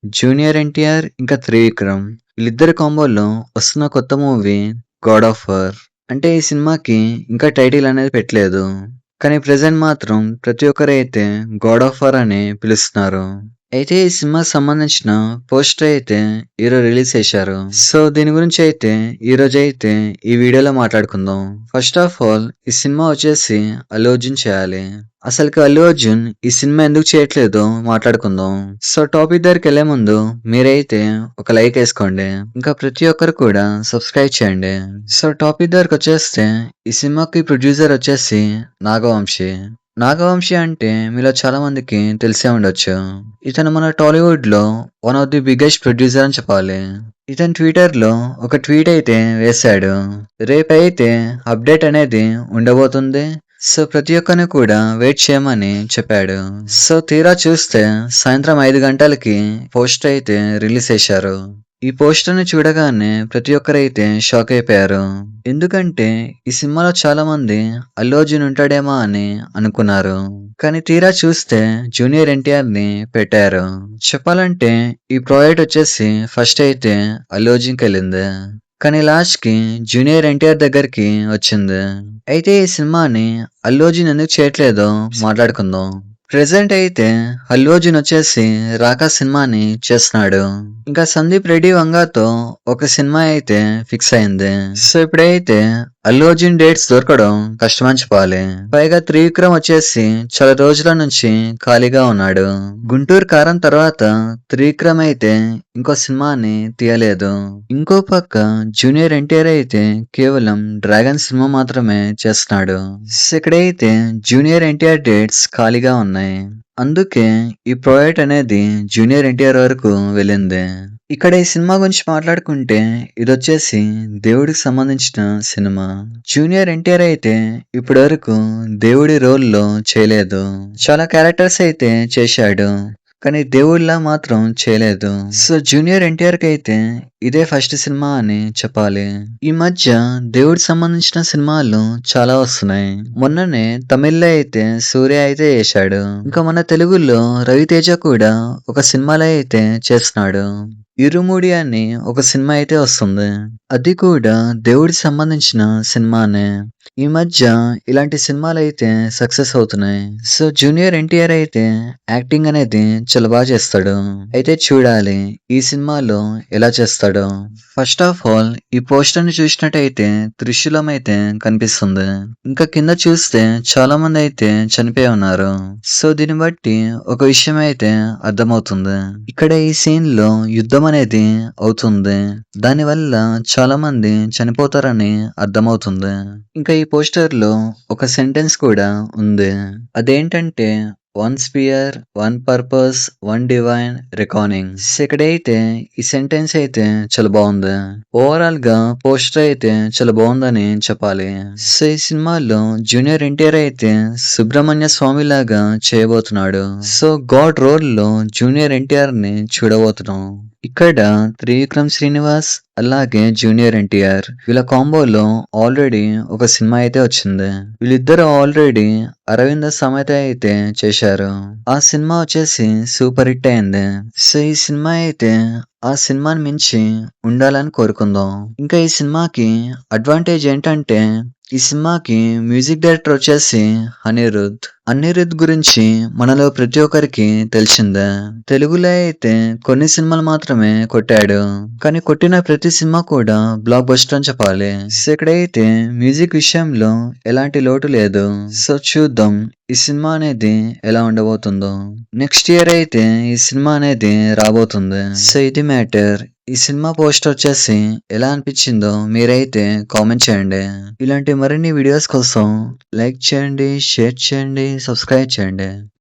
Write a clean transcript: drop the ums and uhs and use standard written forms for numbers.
Junior NTR ఇంకా త్రివిక్రమ్ వీళ్ళిద్దరి కాంబోలో వస్తున్న కొత్త మూవీ గాడ్ ఆఫ్ వార్. అంటే ఈ సినిమాకి ఇంకా టైటిల్ అనేది పెట్టలేదు. కానీ ప్రెజెంట్ మాత్రం ప్రతి ఒక్కరు అయితే గాడ్ ఆఫ్ వార్ అని పిలుస్తున్నారు. అయితే ఈ సినిమాకి సంబంధించిన పోస్టర్ అయితే ఈరోజు రిలీజ్ చేశారు. సో దీని గురించి అయితే ఈ రోజు అయితే ఈ వీడియోలో మాట్లాడుకుందాం. ఫస్ట్ ఆఫ్ ఆల్ ఈ సినిమా వచ్చేసి అల్లు అర్జున్ చేయాలి. అసలుకి అల్లు అర్జున్ ఈ సినిమా ఎందుకు చేయట్లేదో మాట్లాడుకుందాం. సో టాపిక్ దగ్గరికి వెళ్లే ముందు మీరైతే ఒక లైక్ వేసుకోండి. ఇంకా ప్రతి ఒక్కరు కూడా సబ్స్క్రైబ్ చేయండి. సో టాపిక్ దగ్గరికి వచ్చేస్తే ఈ సినిమాకి ప్రొడ్యూసర్ వచ్చేసి నాగవంశీ. నాగవంశీ అంటే మీలో చాలా మందికి తెలిసే ఉండొచ్చు. ఇతను మన టాలీవుడ్ లో one of the biggest producer అని చెప్పాలి. ఇతను ట్విట్టర్ లో ఒక ట్వీట్ అయితే వేశాడు. రేపైతే అప్డేట్ అనేది ఉండబోతుంది. సో ప్రతి ఒక్కరిని కూడా వెయిట్ చేయమని చెప్పాడు. సో తీరా చూస్తే సాయంత్రం 5 గంటలకి పోస్టర్ అయితే రిలీజ్ చేశారు. ఈ పోస్టర్ ని చూడగానే ప్రతి ఒక్కరైతే షాక్ అయిపోయారు. ఎందుకంటే ఈ సినిమాలో చాలా మంది అల్లు అర్జున్ ఉంటాడేమో అని అనుకున్నారు. కానీ తీరా చూస్తే జూనియర్ ఎన్టీఆర్ ని పెట్టారు. చెప్పాలంటే ఈ ప్రాజెక్ట్ వచ్చేసి ఫస్ట్ అయితే అల్లు అర్జున్కి వెళ్ళింది. కానీ లాస్ట్ కి జూనియర్ ఎన్టీఆర్ దగ్గరికి వచ్చింది. అయితే ఈ సినిమాని అల్లు అర్జున్ ఎందుకు చేయట్లేదో మాట్లాడుకుందాం. ప్రెసెంట్ అయితే అల్లు అర్జున్ వచ్చేసి రాకా సినిమాని చేస్తున్నాడు. ఇంకా సందీప్ రెడ్డి వంగాతో ఒక సినిమా అయితే ఫిక్స్ అయింది. సో ఇప్పుడైతే అల్లు అర్జున్ డేట్స్ దొరకడం కష్టమని చెప్పాలి. పైగా త్రివిక్రమ్ వచ్చేసి చాలా రోజుల నుంచి ఖాళీగా ఉన్నాడు. గుంటూరు కారం తర్వాత త్రివిక్రమ్ అయితే ఇంకో సినిమాని తీయలేదు. ఇంకో పక్క జూనియర్ ఎన్టీఆర్ అయితే కేవలం డ్రాగన్ సినిమా మాత్రమే చేస్తున్నాడు. ఇక్కడైతే జూనియర్ ఎన్టీఆర్ డేట్స్ ఖాళీగా ఉన్నాయి. అందుకే ఈ ప్రాజెక్ట్ అనేది జూనియర్ ఎన్టీఆర్ వరకు వెళ్ళింది. ఇక్కడ ఈ సినిమా గురించి మాట్లాడుకుంటే ఇది వచ్చేసి దేవుడికి సంబంధించిన సినిమా. జూనియర్ ఎన్టీఆర్ అయితే ఇప్పటి వరకు దేవుడి రోల్లో చేయలేదు. చాలా క్యారెక్టర్స్ అయితే చేశాడు, కానీ దేవుళ్ళ మాత్రం చేయలేదు. సో జూనియర్ ఎన్టీఆర్ కి అయితే ఇదే ఫస్ట్ సినిమా అని చెప్పాలి. ఈ మధ్య దేవుడికి సంబంధించిన సినిమాలు చాలా వస్తున్నాయి. మొన్ననే తమిళ్లో అయితే సూర్య అయితే చేశాడు. ఇంకా మన తెలుగులో రవితేజ కూడా ఒక సినిమాలో అయితే చేస్తున్నాడు. ఇరుముడి అని ఒక సినిమా అయితే వస్తుంది. అది కూడా దేవుడికి సంబంధించిన సినిమానే. ఈ మధ్య ఇలాంటి సినిమాలు అయితే సక్సెస్ అవుతున్నాయి. సో జూనియర్ ఎన్టీఆర్ అయితే యాక్టింగ్ అనేది చాలా బాగా చేస్తాడు. అయితే చూడాలి ఈ సినిమాలో ఎలా చేస్తాడో. ఫస్ట్ ఆఫ్ ఆల్ ఈ పోస్టర్ ని చూసినట్టయితే త్రిశూలం అయితే కనిపిస్తుంది. ఇంకా కింద చూస్తే చాలా మంది అయితే చనిపోయి ఉన్నారు. సో దీన్ని బట్టి ఒక విషయం అయితే అర్థమవుతుంది. ఇక్కడ ఈ సీన్ లో యుద్ధం అనేది అవుతుంది. దాని వల్ల చాలా మంది చనిపోతారని అర్థమవుతుంది. ఇంకా ఈ పోస్టర్ లో ఒక సెంటెన్స్ కూడా ఉంది. అదేంటంటే one sphere, one purpose, one divine recording. ఇక్కడైతే ఈ సెంటెన్స్ అయితే చాలా బాగుంది. ఓవరాల్ గా పోస్టర్ అయితే చాలా బాగుందని చెప్పాలి. సో ఈ సినిమాలో జూనియర్ ఎన్టీఆర్ అయితే సుబ్రహ్మణ్య స్వామి లాగా చేయబోతున్నాడు. సో గాడ్ రోల్ లో జూనియర్ ఎన్టీఆర్ ని చూడబోతున్నాం. ఇక్కడ త్రివిక్రమ్ శ్రీనివాస్ అలాగే జూనియర్ ఎన్టీఆర్ వీళ్ళ కాంబోలో ఆల్రెడీ ఒక సినిమా అయితే వచ్చింది. వీళ్ళిద్దరు ఆల్రెడీ అరవింద సమేత అయితే చేశారు. ఆ సినిమా వచ్చేసి సూపర్ హిట్ అయింది. సో ఈ సినిమా అయితే ఆ సినిమాని మించి ఉండాలని కోరుకుందాం. ఇంకా ఈ సినిమాకి అడ్వాంటేజ్ ఏంటంటే ఈ సినిమాకి మ్యూజిక్ డైరెక్టర్ వచ్చేసి అనిరుద్. అనిరుద్ గురించి మనలో ప్రతి ఒక్కరికి తెలిసిందే. తెలుగులో అయితే కొన్ని సినిమాలు మాత్రమే కొట్టాడు, కానీ కొట్టిన ప్రతి సినిమా కూడా బ్లాక్ బస్టర్ అని చెప్పాలి. సో ఇక్కడైతే మ్యూజిక్ విషయంలో ఎలాంటి లోటు లేదు. సో చూద్దాం ఈ సినిమా అనేది ఎలా ఉండబోతుందో. నెక్స్ట్ ఇయర్ అయితే ఈ సినిమా అనేది రాబోతుంది. సో ఇది మ్యాటర్. ఈ సినిమా పోస్టర్ వచ్చేసి ఎలా అనిపించిందో మీరైతే కామెంట్ చేయండి. ఇలాంటి మరిన్ని వీడియోస్ కోసం లైక్ చేయండి, షేర్ చేయండి, సబ్స్క్రైబ్ చేయండి.